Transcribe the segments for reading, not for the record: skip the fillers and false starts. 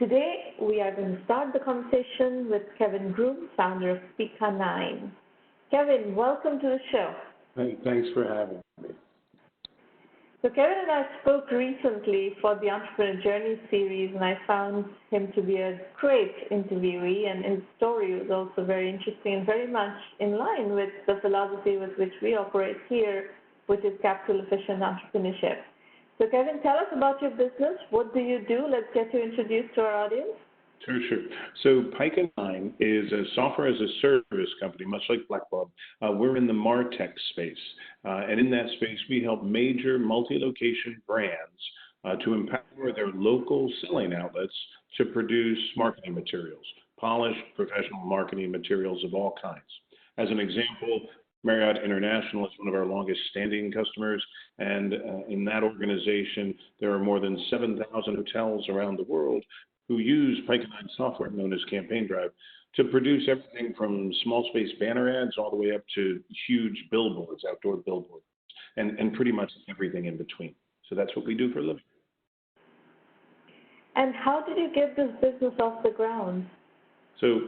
Today, we are going to start the conversation with Kevin Groome, founder of Pica9. Kevin, welcome to the show. Hey, thanks for having me. So Kevin and I spoke recently for the Entrepreneur Journey series, and I found him to be a great interviewee, and his story was also very interesting and very much in line with the philosophy with which we operate here, which is capital-efficient entrepreneurship. So Kevin, tell us about your business. What do you do? Let's get you introduced to our audience. Sure. So Pica9 is a software as a service company, much like Blackbaud. We're in the MarTech space. And in that space, we help major multi-location brands to empower their local selling outlets to produce marketing materials, polished professional marketing materials of all kinds. As an example, Marriott International is one of our longest standing customers, and in that organization, there are more than 7,000 hotels around the world who use Pica9 software known as Campaign Drive to produce everything from small space banner ads all the way up to huge billboards, outdoor billboards, and pretty much everything in between. So that's what we do for a living. And how did you get this business off the ground? So,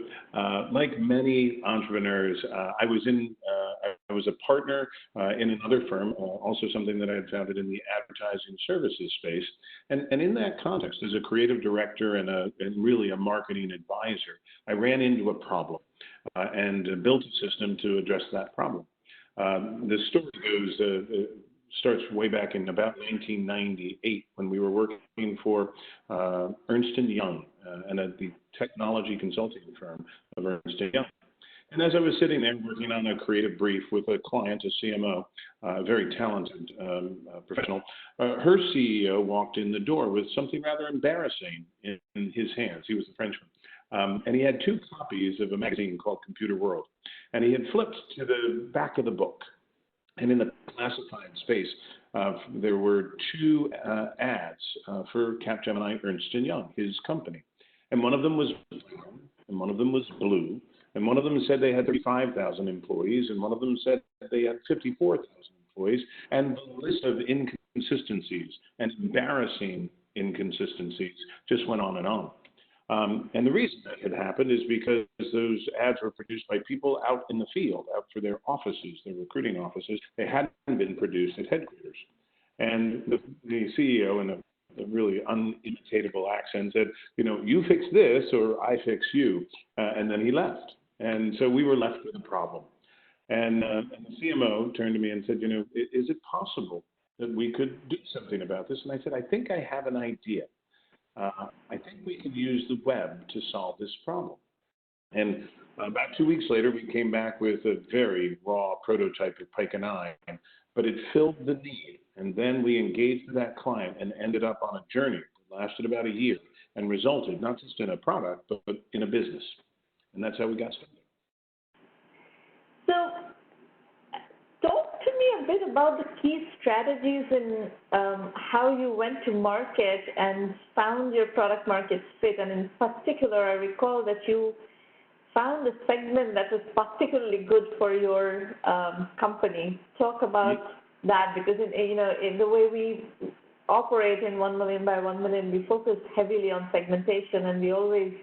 like many entrepreneurs, I was a partner in another firm, also something that I had founded in the advertising services space. And in that context, as a creative director and really a marketing advisor, I ran into a problem and built a system to address that problem. The story goes, starts way back in about 1998 when we were working for Ernst & Young and at the technology consulting firm of Ernst & Young. And as I was sitting there working on a creative brief with a client, a CMO, a very talented professional, her CEO walked in the door with something rather embarrassing in his hands. He was a Frenchman. And he had two copies of a magazine called Computer World. And he had flipped to the back of the book. And in the classified space, there were two ads for Capgemini Ernst & Young, his company. And one of them was brown, and one of them was blue, and one of them said they had 35,000 employees, and one of them said they had 54,000 employees, and the list of inconsistencies and embarrassing inconsistencies just went on and on. And the reason that had happened is because those ads were produced by people out in the field, out for their offices, their recruiting offices. They hadn't been produced at headquarters. And the CEO, in a really unimitatable accent, said, you fix this or I fix you. And then he left. And so we were left with a problem. And the CMO turned to me and said, is it possible that we could do something about this? And I said, I think I have an idea. I think we could use the web to solve this problem. And about 2 weeks later, we came back with a very raw prototype of Pica9, but it filled the need. And then we engaged with that client and ended up on a journey that lasted about a year and resulted not just in a product, but in a business. And that's how we got started. So talk to me a bit about the key strategies and how you went to market and found your product market fit. And in particular, I recall that you found a segment that was particularly good for your company. Talk about that, because in the way we operate in 1Mby1M, we focus heavily on segmentation, and we always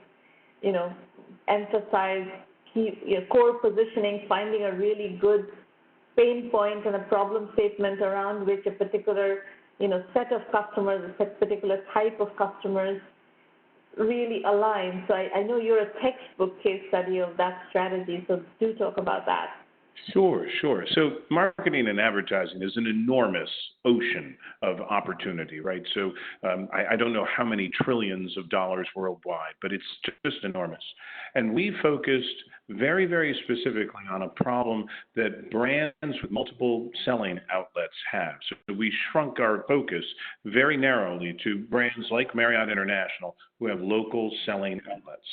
emphasize core positioning, finding a really good pain point and a problem statement around which a particular set of customers, a particular type of customers really align. So I know you're a textbook case study of that strategy, so do talk about that. Sure. So marketing and advertising is an enormous ocean of opportunity, right? So I don't know how many trillions of dollars worldwide, but it's just enormous. And we focused very, very specifically on a problem that brands with multiple selling outlets have. So we shrunk our focus very narrowly to brands like Marriott International who have local selling outlets.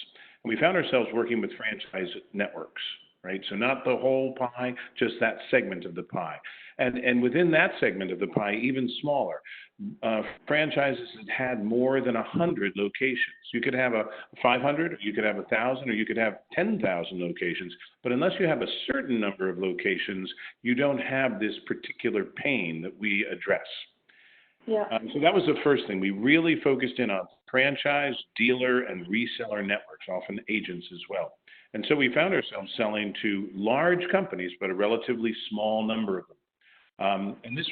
And we found ourselves working with franchise networks. Right? So not the whole pie, just that segment of the pie. And within that segment of the pie, even smaller, franchises that had more than 100 locations. You could have a 500, or you could have 1,000, or you could have 10,000 locations. But unless you have a certain number of locations, you don't have this particular pain that we address. Yeah. So that was the first thing. We really focused in on franchise, dealer, and reseller networks, often agents as well. And so we found ourselves selling to large companies, but a relatively small number of them. And this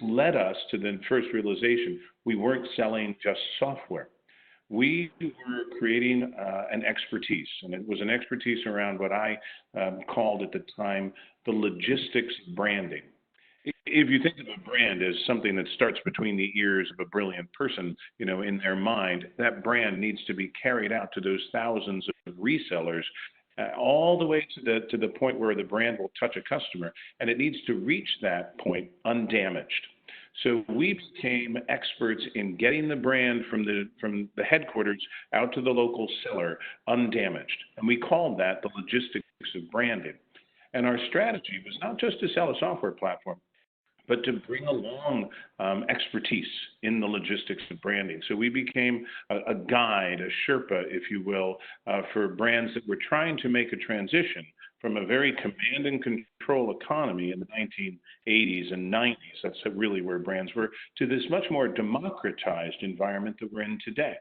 led us to the first realization we weren't selling just software. We were creating an expertise, and it was an expertise around what I called at the time the logistics of branding. If you think of a brand as something that starts between the ears of a brilliant person, in their mind, that brand needs to be carried out to those thousands of resellers, all the way to the point where the brand will touch a customer, and it needs to reach that point undamaged. So we became experts in getting the brand from the headquarters out to the local seller undamaged, and we called that the logistics of branding. And our strategy was not just to sell a software platform, but to bring along expertise in the logistics of branding. So we became a guide, a Sherpa, if you will, for brands that were trying to make a transition from a very command and control economy in the 1980s and 90s, that's really where brands were, to this much more democratized environment that we're in today.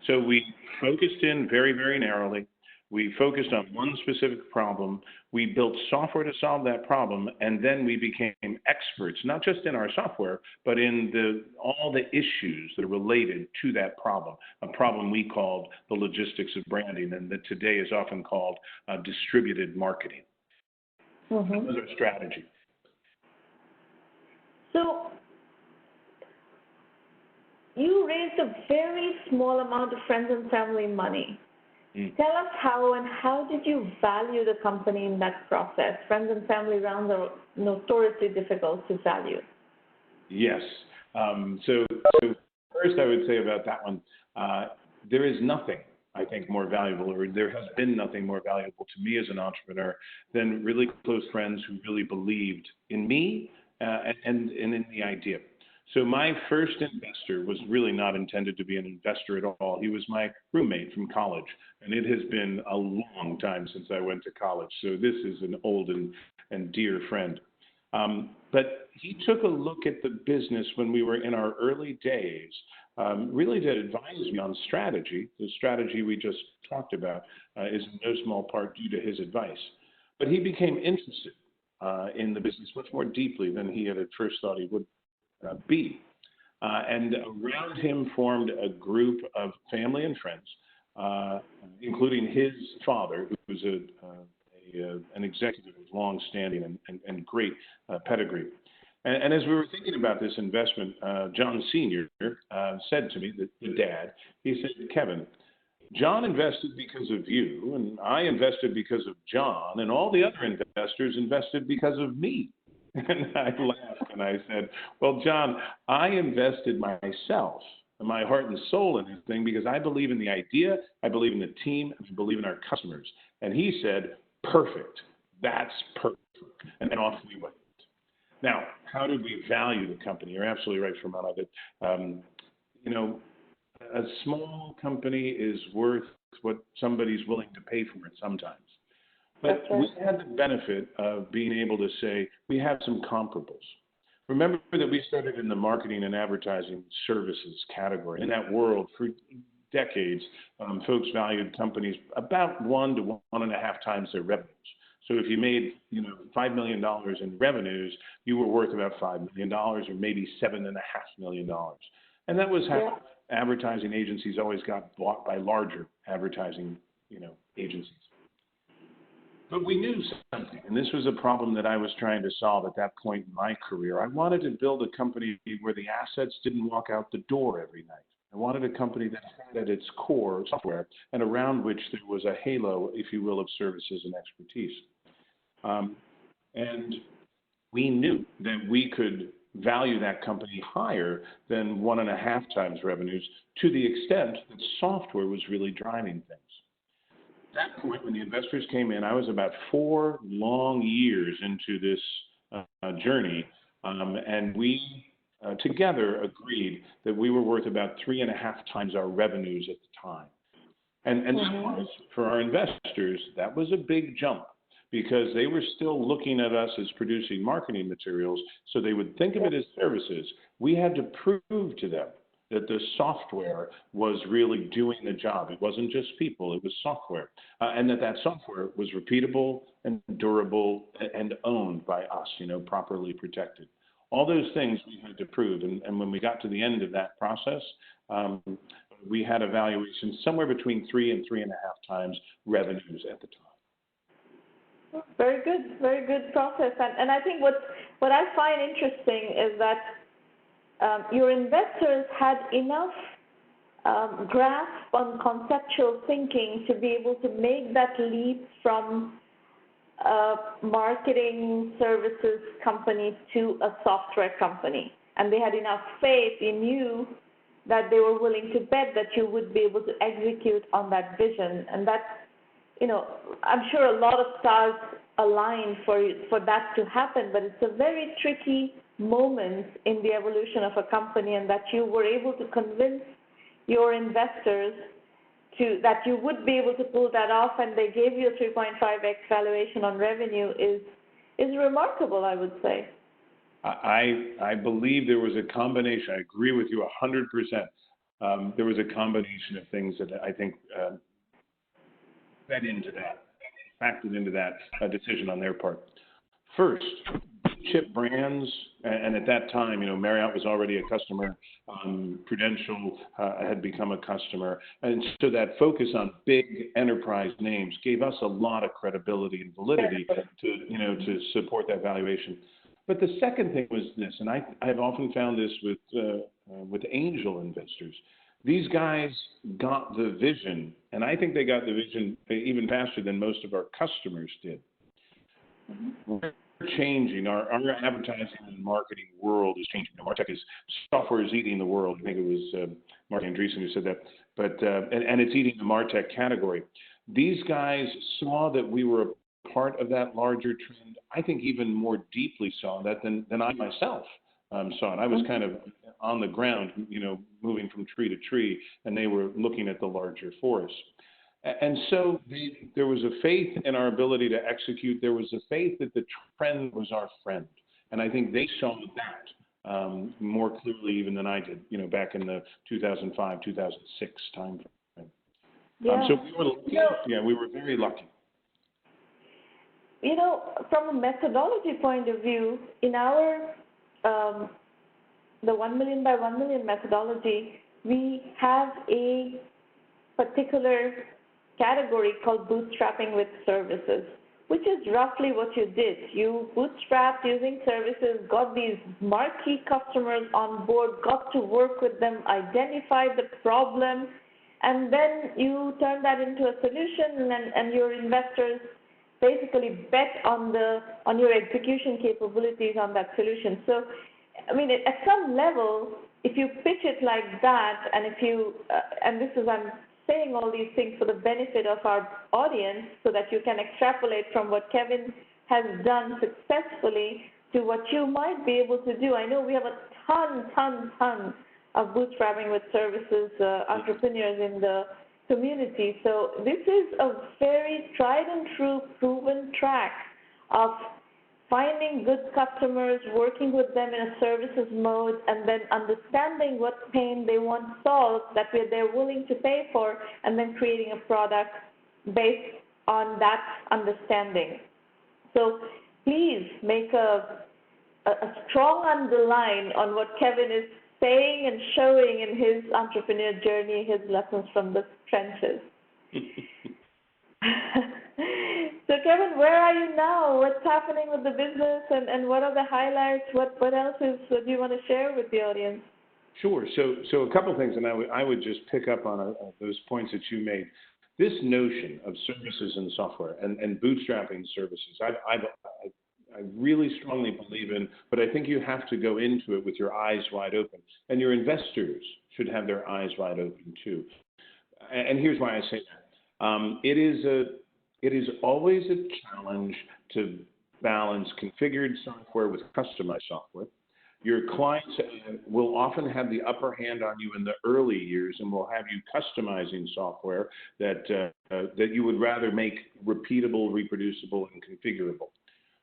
So we focused in very, very narrowly. We focused on one specific problem. We built software to solve that problem, and then we became experts, not just in our software, but in all the issues that are related to that problem, a problem we called the logistics of branding, and that today is often called distributed marketing. That was our strategy. So you raised a very small amount of friends and family money. Tell us how did you value the company in that process? Friends and family rounds are notoriously difficult to value. Yes. So first I would say about that one, there is nothing, I think, more valuable, or there has been nothing more valuable to me as an entrepreneur than really close friends who really believed in me and in the idea. So my first investor was really not intended to be an investor at all. He was my roommate from college, and it has been a long time since I went to college. So this is an old and dear friend. But he took a look at the business when we were in our early days, really to advise me on strategy. The strategy we just talked about is in no small part due to his advice. But he became interested in the business much more deeply than he had at first thought he would be. And around him formed a group of family and friends, including his father, who was an executive with long-standing and great pedigree. And as we were thinking about this investment, John Sr. Said to me, the dad, he said, "Kevin, John invested because of you, and I invested because of John, and all the other investors invested because of me." And I laughed and I said, "Well, John, I invested myself, my heart and soul in this thing because I believe in the idea, I believe in the team, and I believe in our customers." And he said, "Perfect. That's perfect." And then off we went. Now, how did we value the company? You're absolutely right, Fermanagh, that a small company is worth what somebody's willing to pay for it sometimes. But we had the benefit of being able to say we have some comparables. Remember that we started in the marketing and advertising services category. In that world, for decades, folks valued companies about 1 to 1.5 times their revenues. So if you made $5 million in revenues, you were worth about $5 million, or maybe $7.5 million. And that was how advertising agencies always got bought by larger advertising agencies. But we knew something, and this was a problem that I was trying to solve at that point in my career. I wanted to build a company where the assets didn't walk out the door every night. I wanted a company that had at its core software and around which there was a halo, if you will, of services and expertise. And we knew that we could value that company higher than 1.5 times revenues to the extent that software was really driving things. At that point, when the investors came in, I was about 4 long years into this journey, and we together agreed that we were worth about 3.5 times our revenues at the time. And that was, for our investors, that was a big jump because they were still looking at us as producing marketing materials, so they would think of it as services. We had to prove to them that the software was really doing the job. It wasn't just people, it was software. And that software was repeatable and durable and owned by us, properly protected. All those things we had to prove. And when we got to the end of that process, we had a valuation somewhere between 3 and 3.5 times revenues at the time. Very good process. And I think what I find interesting is that your investors had enough grasp on conceptual thinking to be able to make that leap from a marketing services company to a software company. And they had enough faith in you that they were willing to bet that you would be able to execute on that vision. And that's, I'm sure a lot of stars align for that to happen, but it's a very tricky moment in the evolution of a company, and that you were able to convince your investors that you would be able to pull that off, and they gave you a 3.5x valuation on revenue is remarkable, I would say. I believe there was a combination. I agree with you 100%. There was a combination of things that I think factored into that decision on their part. First, chip brands, and at that time, Marriott was already a customer. Prudential had become a customer, and so that focus on big enterprise names gave us a lot of credibility and validity to support that valuation. But the second thing was this, and I've often found this with angel investors. These guys got the vision, and I think they got the vision even faster than most of our customers did. We're changing. Our advertising and marketing world is changing. MarTech software is eating the world. I think it was Mark Andreessen who said that. But and it's eating the MarTech category. These guys saw that we were a part of that larger trend. I think even more deeply saw that than I myself saw it. I was kind of on the ground, moving from tree to tree, and they were looking at the larger forest. And so there was a faith in our ability to execute. There was a faith that the trend was our friend. And I think they saw that more clearly even than I did, back in the 2005, 2006 time frame. Yeah. So we were lucky. We were very lucky. From a methodology point of view, in our the 1Mby1M methodology, we have a particular category called bootstrapping with services, which is roughly what you did. You bootstrapped using services, got these marquee customers on board, got to work with them, identified the problem, and then you turned that into a solution, and your investors basically bet on your execution capabilities on that solution. So, at some level, if you pitch it like that, and I'm saying all these things for the benefit of our audience so that you can extrapolate from what Kevin has done successfully to what you might be able to do. I know we have a ton of bootstrapping with services entrepreneurs in the community. So this is a very tried and true proven track of finding good customers, working with them in a services mode, and then understanding what pain they want solved that they're willing to pay for, and then creating a product based on that understanding. So please make a strong underline on what Kevin is saying and showing in his entrepreneur journey, his lessons from the trenches. So Kevin, where are you now? What's happening with the business, and what are the highlights? What else do you want to share with the audience? Sure. So a couple of things, and I would just pick up on those points that you made. This notion of services and software and bootstrapping services, I really strongly believe in, but I think you have to go into it with your eyes wide open, and your investors should have their eyes wide open too. And here's why I say that. It is always a challenge to balance configured software with customized software. Your clients will often have the upper hand on you in the early years, and will have you customizing software that you would rather make repeatable, reproducible, and configurable.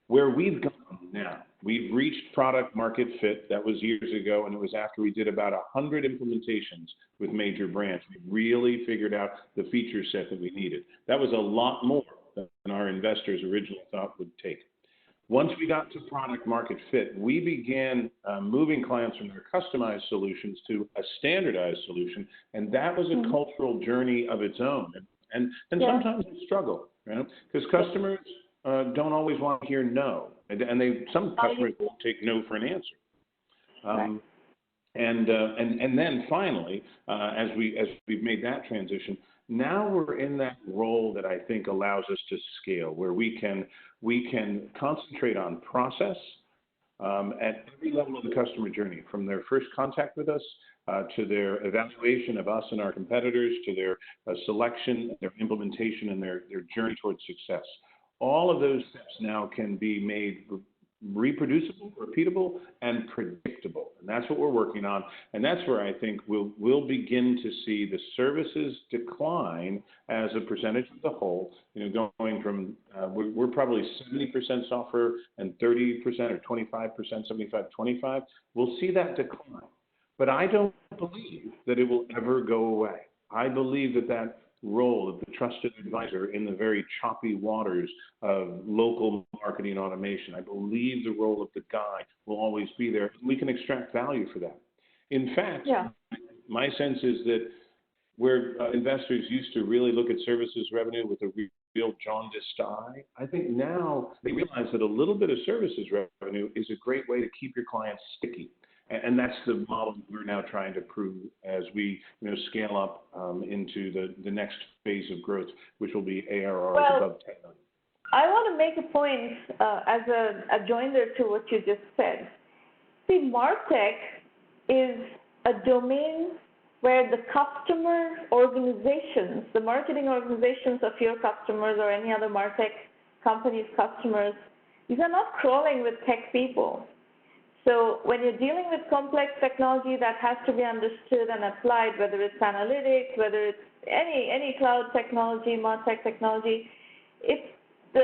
Where we've gone now We've reached product market fit. That was years ago, and it was after we did about 100 implementations with major brands. We really figured out the feature set that we needed. That was a lot more than our investors originally thought would take. Once we got to product market fit, we began moving clients from their customized solutions to a standardized solution, and that was a cultural journey of its own. And sometimes we struggle, because customers don't always want to hear no, and some customers won't take no for an answer. And then finally, as we've made that transition, now we're in that role that I think allows us to scale, where we can concentrate on process at every level of the customer journey, from their first contact with us to their evaluation of us and our competitors, to their selection, their implementation, and their journey towards success. All of those steps now can be made reproducible, repeatable, and predictable. And that's what we're working on. And that's where I think we'll begin to see the services decline as a percentage of the whole, going from, we're probably 70% software and 30% or 25%, 75-25. We'll see that decline. But I don't believe that it will ever go away. I believe that role of the trusted advisor in the very choppy waters of local marketing automation, I believe the role of the guide will always be there. We can extract value for that. In fact, my sense is that where investors used to really look at services revenue with a real jaundiced eye, I think now they realize that a little bit of services revenue is a great way to keep your clients sticky. And that's the model we're now trying to prove as we scale up into the next phase of growth, which will be ARR above 10 million. I want to make a point as a joiner to what you just said. See, MarTech is a domain where the customer organizations, the marketing organizations of your customers or any other MarTech company's customers, these are not crawling with tech people. So when you're dealing with complex technology that has to be understood and applied, whether it's analytics, whether it's any cloud technology, MarTech technology, the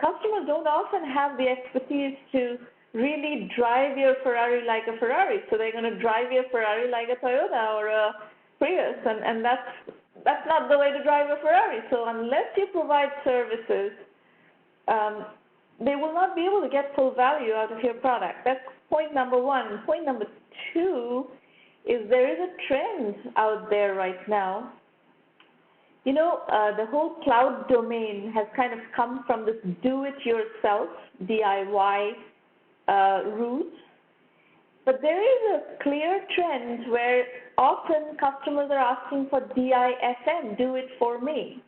customers don't often have the expertise to really drive your Ferrari like a Ferrari. So they're going to drive your Ferrari like a Toyota or a Prius, and that's not the way to drive a Ferrari. So unless you provide services, they will not be able to get full value out of your product. That's point number one. Point number two is there is a trend out there right now. The whole cloud domain has kind of come from this do-it-yourself, DIY route. But there is a clear trend where often customers are asking for DIFM, do it for me.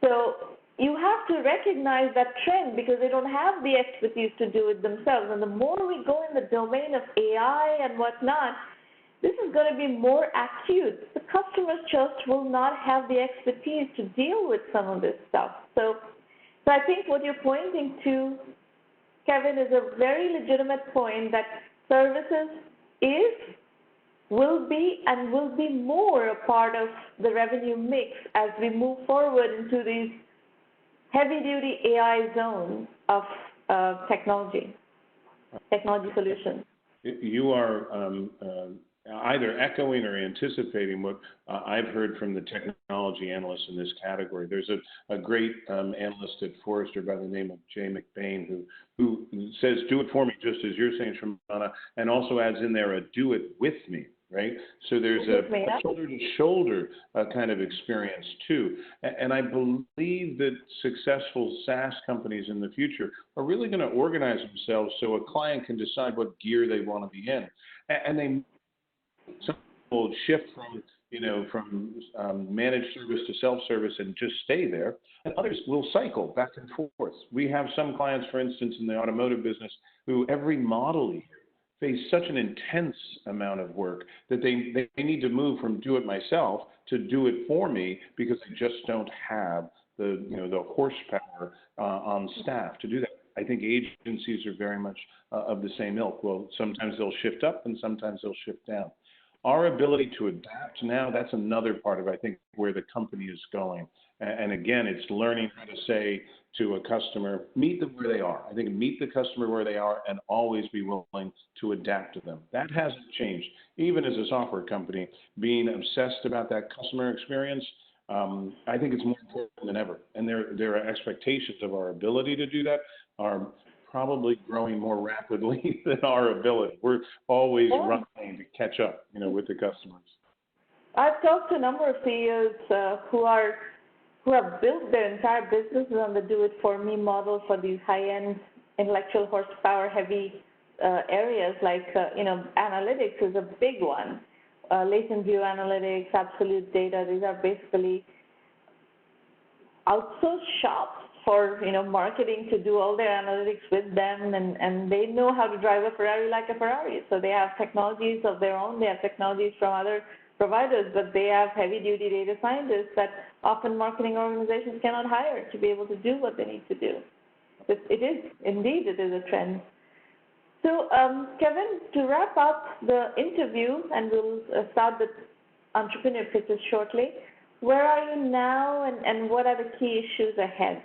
So you have to recognize that trend because they don't have the expertise to do it themselves. And the more we go in the domain of AI and whatnot, this is going to be more acute. The customers just will not have the expertise to deal with some of this stuff. So I think what you're pointing to, Kevin, is a very legitimate point that services will be more a part of the revenue mix as we move forward into these heavy-duty AI zones of technology solutions. You are either echoing or anticipating what I've heard from the technology analysts in this category. There's a great analyst at Forrester by the name of Jay McBain who says, do it for me, just as you're saying, Shramana, and also adds in there a do it with me, right? So there's a shoulder-to-shoulder kind of experience too. And I believe that successful SaaS companies in the future are really going to organize themselves so a client can decide what gear they want to be in. And some will shift from managed service to self-service and just stay there, and others will cycle back and forth. We have some clients, for instance, in the automotive business who every model year face such an intense amount of work that they need to move from do it myself to do it for me because they just don't have the horsepower on staff to do that. I think agencies are very much of the same ilk. Well, sometimes they'll shift up and sometimes they'll shift down. Our ability to adapt now, that's another part of, I think, where the company is going. And again, it's learning how to say to a customer, meet them where they are. I think meet the customer where they are and always be willing to adapt to them. That hasn't changed. Even as a software company, being obsessed about that customer experience, I think it's more important than ever. And there are expectations of our ability to do that are probably growing more rapidly than our ability. We're always running to catch up, with the customers. I've talked to a number of CEOs who have built their entire businesses on the do-it-for-me model for these high-end intellectual horsepower-heavy areas like, analytics is a big one. Latent view analytics, absolute data, these are basically outsourced shops for, marketing to do all their analytics with them, and they know how to drive a Ferrari like a Ferrari. So they have technologies of their own, they have technologies from other providers, but they have heavy-duty data scientists that often marketing organizations cannot hire to be able to do what they need to do. It is a trend. So, Kevin, to wrap up the interview, and we'll start the entrepreneur pitches shortly, where are you now, and what are the key issues ahead?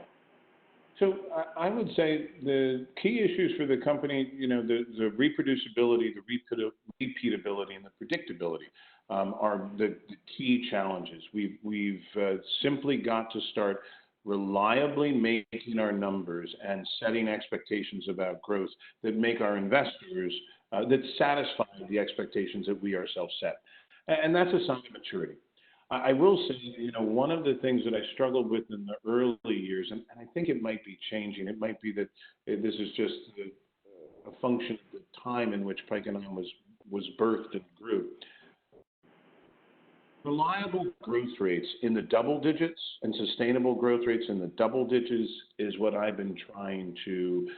So I would say the key issues for the company, the reproducibility, the repeatability, and the predictability are the key challenges. We've simply got to start reliably making our numbers and setting expectations about growth that make our investors, that satisfy the expectations that we ourselves set. And that's a sign of maturity. I will say, one of the things that I struggled with in the early years, and I think it might be changing, it might be that this is just a function of the time in which Pica9 was birthed and grew. Reliable growth rates in the double digits and sustainable growth rates in the double digits is what I've been trying to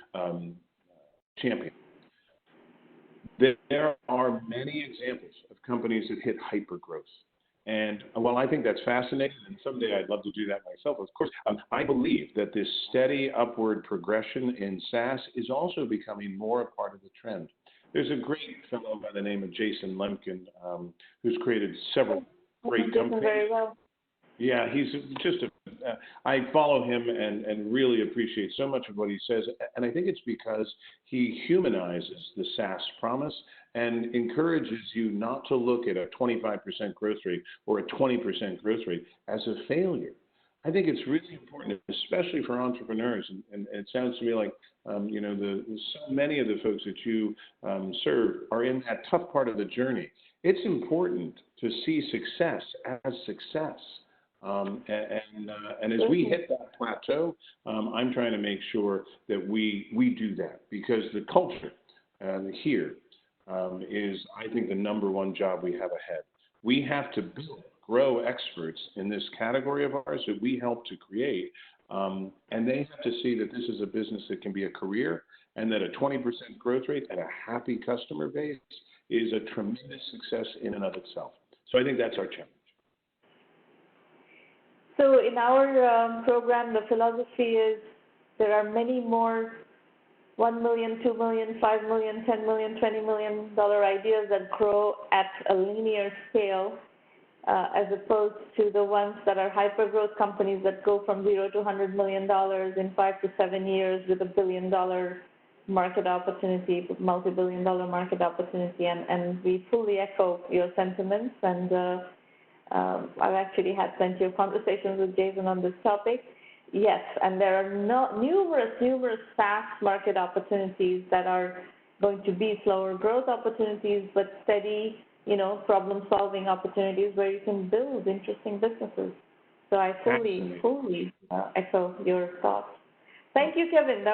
champion. There are many examples of companies that hit hypergrowth. And while I think that's fascinating, and someday I'd love to do that myself, of course, I believe that this steady upward progression in SaaS is also becoming more a part of the trend. There's a great fellow by the name of Jason Lemkin who's created several great companies. Very well. Yeah, he's just I follow him and really appreciate so much of what he says. And I think it's because he humanizes the SaaS promise and encourages you not to look at a 25% growth rate or a 20% growth rate as a failure. I think it's really important, especially for entrepreneurs. And it sounds to me like, so many of the folks that you serve are in that tough part of the journey. It's important to see success as success. And as we hit that plateau, I'm trying to make sure that we do that, because the culture here is, I think, the number one job we have ahead. We have to grow experts in this category of ours that we help to create, and they have to see that this is a business that can be a career, and that a 20% growth rate and a happy customer base is a tremendous success in and of itself. So I think that's our challenge. So in our program, the philosophy is there are many more $1 million, $2 million, $5 million, $10 million, $20 million ideas that grow at a linear scale, as opposed to the ones that are hyper-growth companies that go from $0 to $100 million in 5 to 7 years with $1 billion market opportunity, multi-billion-dollar market opportunity, and we fully echo your sentiments. And I've actually had plenty of conversations with Jason on this topic. Yes, and there are numerous SaaS market opportunities that are going to be slower growth opportunities, but steady, problem-solving opportunities where you can build interesting businesses. So I fully echo your thoughts. Thank you, Kevin. That was